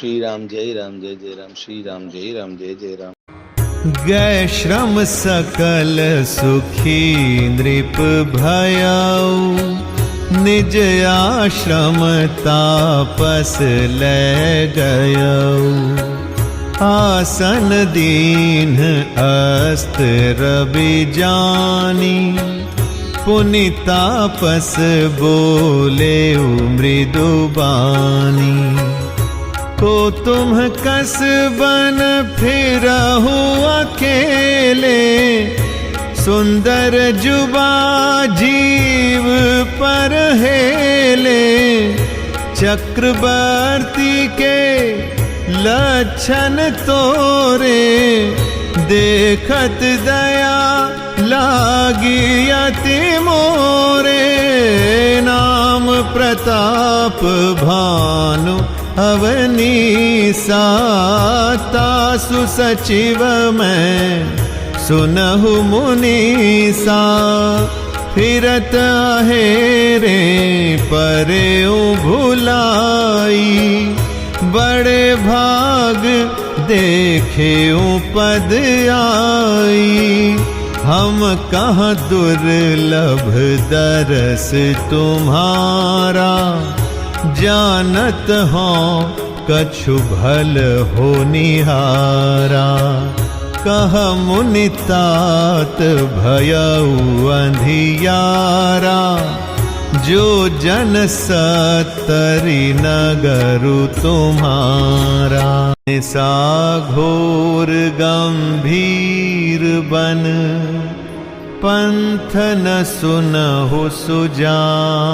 श्री राम जय जय राम श्री राम जय जय राम। गए श्रम सकल सुखी नृप भयऊ, निज आश्रम तापस ले गयऊ। आसन दीन अस्त रवि जानी, पुनि तापस बोले मृदु बानी। को तुम कस बन फिरहु अकेले, सुंदर जुबा जीव पर हेले। चक्रवर्ती के लक्षण तोरे, देखत दया लागी अति मोरे। नाम प्रताप भानु अवनीसा, तासु सचिव मैं सुनहु मुनीसा। फिरत हेरे परेउ भुलाई, बड़े भाग देखेऊ पद आई। हम कहाँ दुर्लभ दरस तुम्हारा, जानत हो कछु भल हो निहारा। कह मुनि तात भयउ अंधियारा, जो जन सतरी नगरु तुम्हारा। निसा घोर गंभीर बन, पंथ न सुनहु सुजान।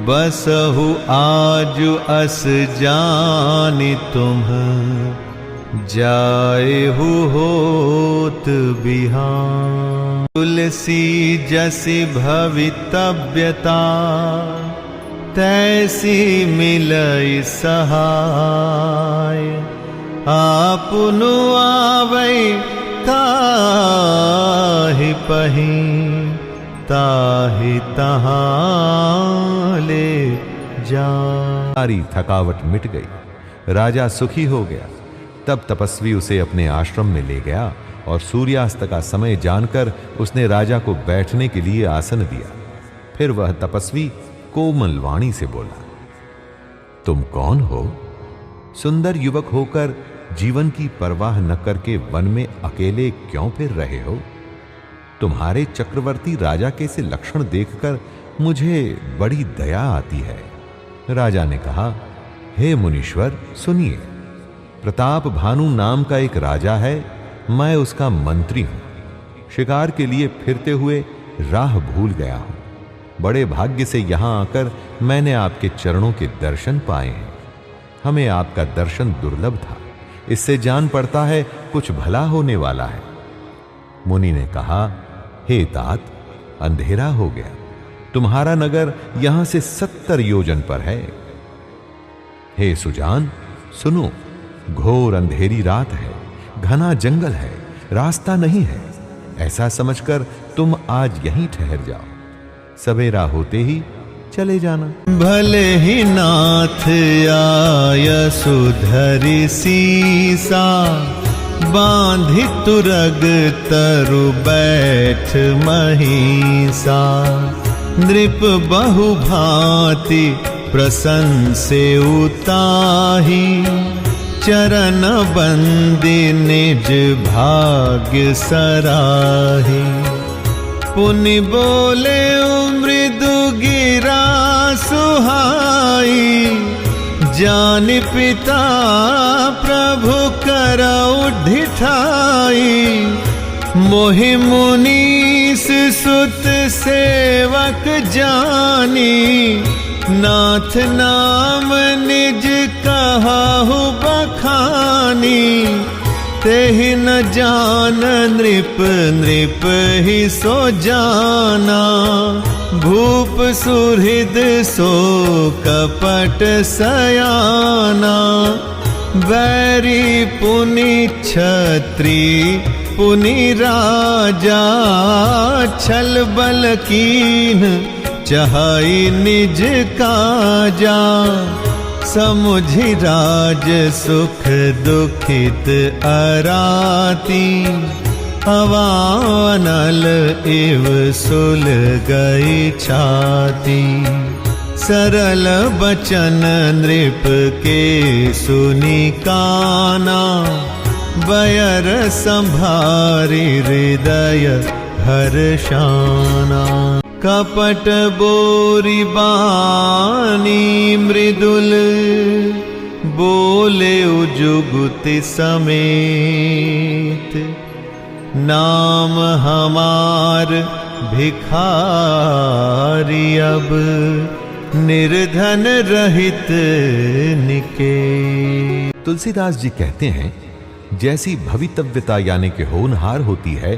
बसहु आजु अस जानि तुम, जाएहु होत बिहान। तुलसी जसि भवितव्यता, तैसी मिलई सहाय। आपुनु आवै ताहि पहि, ताहि तहाँ ले जा। सारी थकावट मिट गई, राजा सुखी हो गया। तब तपस्वी उसे अपने आश्रम में ले गया और सूर्यास्त का समय जानकर उसने राजा को बैठने के लिए आसन दिया। फिर वह तपस्वी कोमल वाणी से बोला, तुम कौन हो? सुंदर युवक होकर जीवन की परवाह न करके वन में अकेले क्यों फिर रहे हो? तुम्हारे चक्रवर्ती राजा के से लक्षण देखकर मुझे बड़ी दया आती है। राजा ने कहा, हे मुनीश्वर सुनिए, प्रताप भानु नाम का एक राजा है, मैं उसका मंत्री हूं। शिकार के लिए फिरते हुए राह भूल गया हूं। बड़े भाग्य से यहां आकर मैंने आपके चरणों के दर्शन पाए हैं। हमें आपका दर्शन दुर्लभ था, इससे जान पड़ता है कुछ भला होने वाला है। मुनि ने कहा, हे तात, अंधेरा हो गया, तुम्हारा नगर यहां से 70 योजन पर है। हे सुजान सुनो, घोर अंधेरी रात है, घना जंगल है, रास्ता नहीं है। ऐसा समझकर तुम आज यहीं ठहर जाओ, सवेरा होते ही चले जाना। भले ही नाथ आय सुधरि सीसा, बांधि तुरग तरु बैठ महिषा। नृप बहु भांति प्रशंसे उताही, चरण बंदी निज भाग्य सराही। पुनि बोले मृदु गिरा सुहाई, जान पिता प्रभु करौ ढिठाई। मोहि मुनीस सुत सेवक जानी, नाथ नाम निज कहु बखानी। तेहि न जान नृप, नृप ही सो जाना। भूप सुहृद सो कपट सयाना। बैरी पुनि क्षत्री पुनि राजा, छल बल कीन चहाई निज काजा। समुझि राज सुख दुखित अराती, अवानल इव सुल गई छाती। सरल बचन नृप के सुनि काना, बयर संभारी हृदय हर्षाना। कपट बोरी बानी मृदुल, बोले जुगुति समेत। नाम हमार भिखारी अब, निर्धन रहित निके। तुलसीदास जी कहते हैं, जैसी भवितव्यता यानी कि होनहार होती है,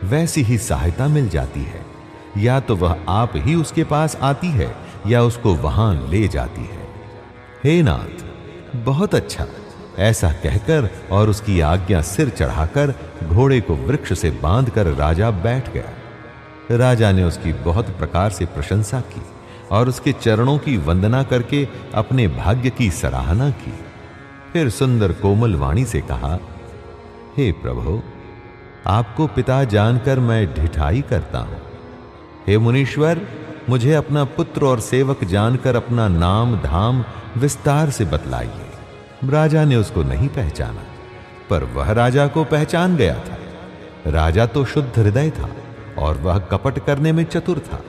वैसी ही सहायता मिल जाती है। या तो वह आप ही उसके पास आती है या उसको वहां ले जाती है। हे नाथ, बहुत अच्छा। ऐसा कहकर और उसकी आज्ञा सिर चढ़ाकर घोड़े को वृक्ष से बांधकर राजा बैठ गया। राजा ने उसकी बहुत प्रकार से प्रशंसा की और उसके चरणों की वंदना करके अपने भाग्य की सराहना की। फिर सुंदर कोमल वाणी से कहा, हे प्रभु, आपको पिता जानकर मैं ढिठाई करता हूं। हे मुनीश्वर, मुझे अपना पुत्र और सेवक जानकर अपना नाम धाम विस्तार से बतलाइए। राजा ने उसको नहीं पहचाना, पर वह राजा को पहचान गया था। राजा तो शुद्ध हृदय था और वह कपट करने में चतुर था।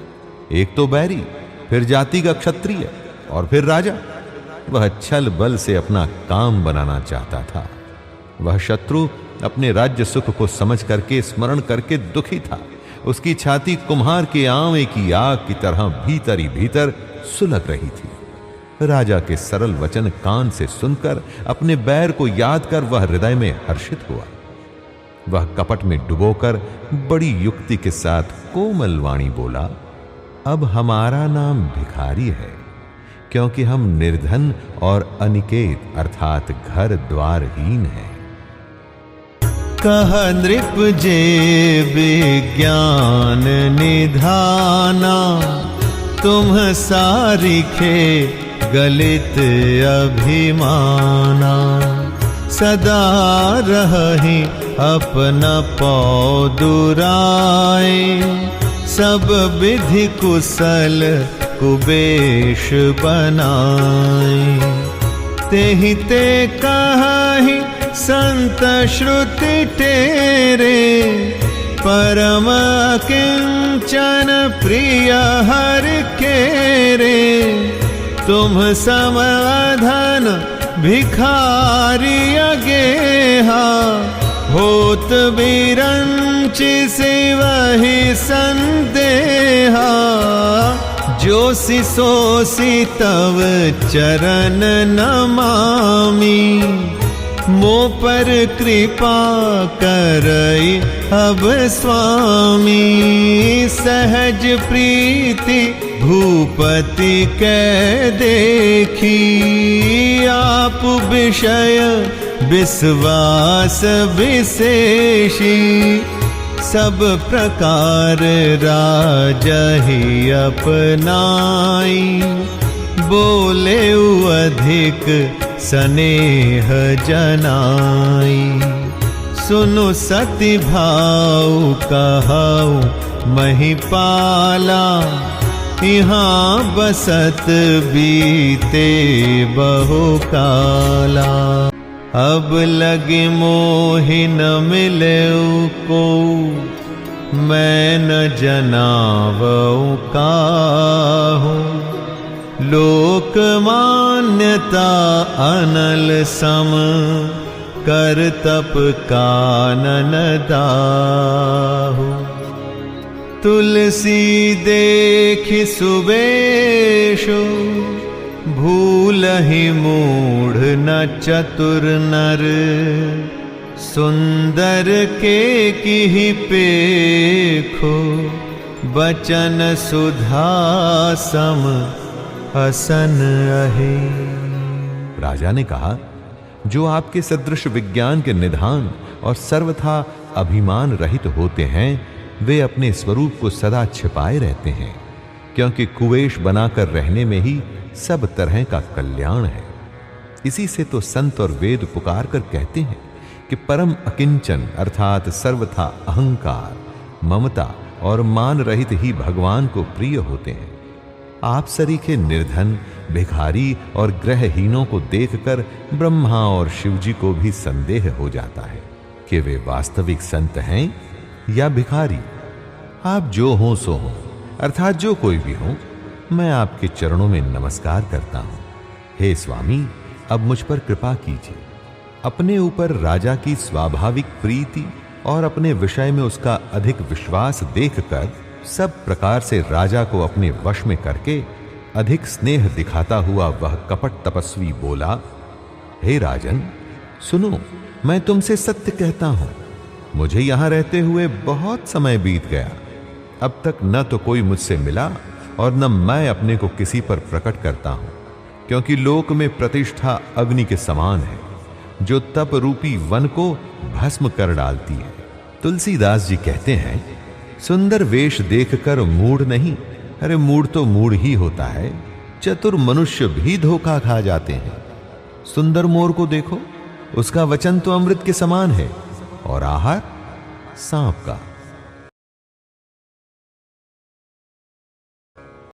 एक तो बैरी, फिर जाति का क्षत्रिय और फिर राजा। वह छल बल से अपना काम बनाना चाहता था। वह शत्रु अपने राज्य सुख को समझ करके स्मरण करके दुखी था। उसकी छाती कुम्हार के आंवे की आग की तरह भीतर ही भीतर सुलग रही थी। राजा के सरल वचन कान से सुनकर अपने बैर को याद कर वह हृदय में हर्षित हुआ। वह कपट में डुबोकर बड़ी युक्ति के साथ कोमल वाणी बोला, अब हमारा नाम भिखारी है, क्योंकि हम निर्धन और अनिकेत अर्थात घर द्वारहीन हैं। कह नृप जे विज्ञान निधाना, तुम सारिखे गलित अभिमाना। सदा रहि अपना पौ दुराए, सब विधि कुशल कुबेश बनाए। तेहि ते कहि संत श्रुति तेरे, परम किंचन प्रिय हर केरे। तुम समाधान भिखारी अगेहा, होत बिरंचि सिवहि संदेहा। जोसि सोसि तव चरण नमामि, मो पर कृपा करई अब स्वामी। सहज प्रीति भूपति कै देखी, आप विषय विश्वास विशेषी। सब प्रकार राजहि अपनाई, बोले अधिक स्नेह जनाई। सुनु सति भाव कहऊ महिपाला, यहाँ बसत बीते बहु काला। अब लगे मोहि न मिलेउ को, मैं न जनावऊ काहू। लोक मान्यता अनल सम, कर तप कानन दाहू। तुलसी देखि सुबेशु, भूलहि मूढ़ न चतुर नर। सुंदर के किहि पेखो, बचन सुधा सम हसन अहे। राजा ने कहा, जो आपके सदृश विज्ञान के निधान और सर्वथा अभिमान रहित होते हैं, वे अपने स्वरूप को सदा छिपाए रहते हैं, क्योंकि कुवेश बनाकर रहने में ही सब तरह का कल्याण है। इसी से तो संत और वेद पुकार कर कहते हैं कि परम अकिंचन अर्थात सर्वथा अहंकार, ममता और मान रहित ही भगवान को प्रिय होते हैं। आप सरीखे निर्धन, भिखारी और ग्रहहीनों को देखकर ब्रह्मा और शिवजी को भी संदेह हो जाता है कि वे वास्तविक संत हैं या भिखारी। आप जो हो सो हो, अर्थात जो कोई भी हो, मैं आपके चरणों में नमस्कार करता हूं। हे स्वामी, अब मुझ पर कृपा कीजिए। अपने ऊपर राजा की स्वाभाविक प्रीति और अपने विषय में उसका अधिक विश्वास देखकर सब प्रकार से राजा को अपने वश में करके अधिक स्नेह दिखाता हुआ वह कपट तपस्वी बोला, हे राजन, सुनो, मैं तुमसे सत्य कहता हूं, मुझे यहां रहते हुए बहुत समय बीत गया। अब तक न तो कोई मुझसे मिला और न मैं अपने को किसी पर प्रकट करता हूं, क्योंकि लोक में प्रतिष्ठा अग्नि के समान है, जो तप रूपी वन को भस्म कर डालती है। तुलसीदास जी कहते हैं, सुंदर वेश देखकर मूढ़ नहीं, अरे मूढ़ तो मूढ़ ही होता है, चतुर मनुष्य भी धोखा खा जाते हैं। सुंदर मोर को देखो, उसका वचन तो अमृत के समान है और आहार सांप का।